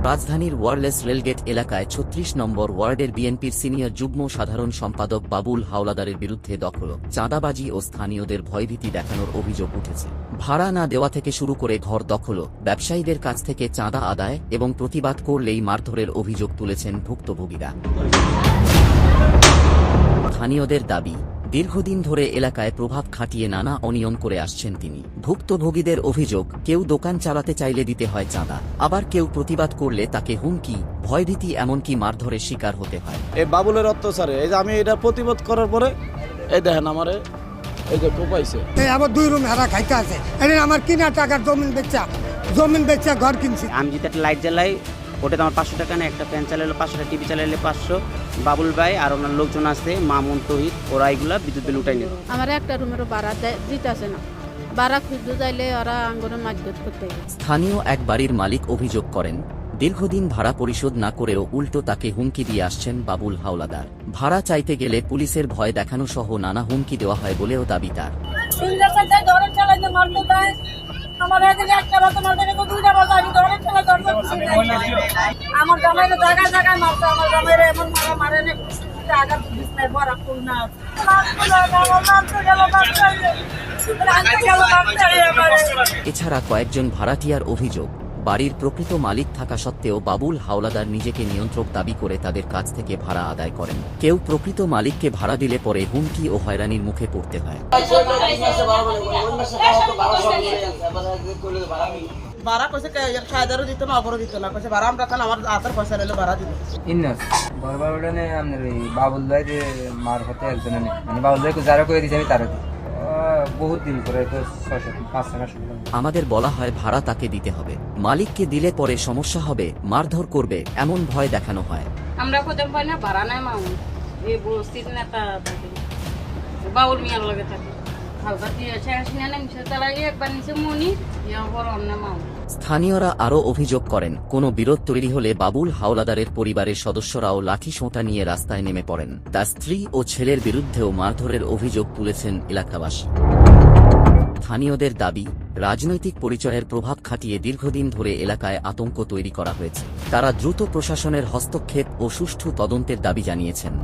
রাজধানীর wireless rail gate এলাকায় ৩৬ নম্বর ওয়ার্ডের বিএনপির সিনিয়র যুগ্ম সাধারণ সম্পাদক বাবুল হাওলাদারের বিরুদ্ধে দখল, চাঁদাবাজি ও স্থানীয়দের ভয়ভীতি দেখানোর অভিযোগ উঠেছে। ভাড়া না দেওয়া থেকে শুরু করে ঘর দখল, ব্যবসায়ীদের কাছ থেকে চাঁদা আদায় এবং প্রতিবাদ করলেই মারধরের অভিযোগ তুলেছেন ভুক্তভোগীরা। স্থানীয়দের দাবি, দীর্ঘদিন ধরে এলাকায় প্রভাব খাটিয়ে নানা অনিয়ম করে আসছেন তিনি। ভুক্তভোগীদের অভিযোগ, কেউ দোকান চালাতে চাইলে দিতে হয় চাঁদা, আবার কেউ প্রতিবাদ করলে তাকে হুমকি, ভয়ভীতি এমনকি মারধরের শিকার হতে হয়। এই বাবুলের অত্যাচারে এই যে আমি এটা প্রতিবাদ করার পরে এই দেখেন আমারে এই যে কোপাইছে। এই আমার 2 রুম হারা খাইতে আছে, এটা আমার কিনা টাকার জমিন বেচা ঘর কিনছি। আমি যেটা একটা লাইট জ্বালাই ওটাতে আমার 500 টাকা না, একটা ফ্যান চালালে 500, টিভি চালালে 500। বাবুল ভাই আর ওনার লোকজন আছে, মামুন, তহিদ, ওরা এগুলা বিদ্যুৎ বিল উঠাই নেবে। আমার একটা রুমেরও ভাড়া দিতে আসে না, ভাড়া খুঁজতে চাইলে ওরা আঙ্গুরের মারধর করতে। স্থানীয় এক বাড়ির মালিক অভিযোগ করেন, দীর্ঘদিন ভাড়া পরিশোধ না করেও উল্টো তাকে হুমকি দিয়ে আসছেন বাবুল হাওলাদার। ভাড়া চাইতে গেলে পুলিশের ভয় দেখানো সহ নানা হুমকি দেওয়া হয় বলেও দাবি তার। আমার জামাইরে জায়গায় জায়গায় মারতো, আমার জামাইরে এমন মারে এছাড়া কয়েকজন ভাড়াটিয়ার অভিযোগ, বাড়ির প্রকৃত মালিক থাকা সত্ত্বেও বাবুল হাওলাদার নিজেকে নিয়ন্ত্রক দাবি করে তাদের কাছ থেকে ভাড়া আদায় করেন। কেউ প্রকৃত মালিককে ভাড়া দিলে পরে হুমকি ও হয়রানির মুখে পড়তে হয়। ভাড়া কইছে 6000 দিত না, অপরও দিত না, কইছে ভাড়া আমরা খান, আমার আতার পয়সা নিলে ভাড়া দিব। ইন্নাস বারবার ওটানে আপনার ওই বাবুল ভাই যে মার হতে একজনে নেই, মানে বাবুল ভাইকে যারা করে দিয়েছে আমি তারা দিই বহুত দিন করে, তো 6-5 মাস। আমাদের বলা হয় ভাড়া তাকে দিতে হবে, মালিককে দিলে পরে সমস্যা হবে, মারধর করবে, এমন ভয় দেখানো হয়। আমরা কোথাও পাই না, ভাড়া নাই মামু, এই বস্তির নেতা থাকে, বাউল মিয়ার লগে থাকে, হালকা দিয়ে শেষ নিয়ে নিচে তালাই একবার নিচে মনি ইয়া বড় অন্য মামু। স্থানীয়রা আরও অভিযোগ করেন, কোনো বিরোধ তৈরি হলে বাবুল হাওলাদারের পরিবারের সদস্যরাও লাঠি সোঁটা নিয়ে রাস্তায় নেমে পড়েন। তার স্ত্রী ও ছেলের বিরুদ্ধেও মারধরের অভিযোগ তুলেছেন এলাকাবাসী। স্থানীয়দের দাবি, রাজনৈতিক পরিচয়ের প্রভাব খাটিয়ে দীর্ঘদিন ধরে এলাকায় আতঙ্ক তৈরি করা হয়েছে। তারা দ্রুত প্রশাসনের হস্তক্ষেপ ও সুষ্ঠু তদন্তের দাবি জানিয়েছেন।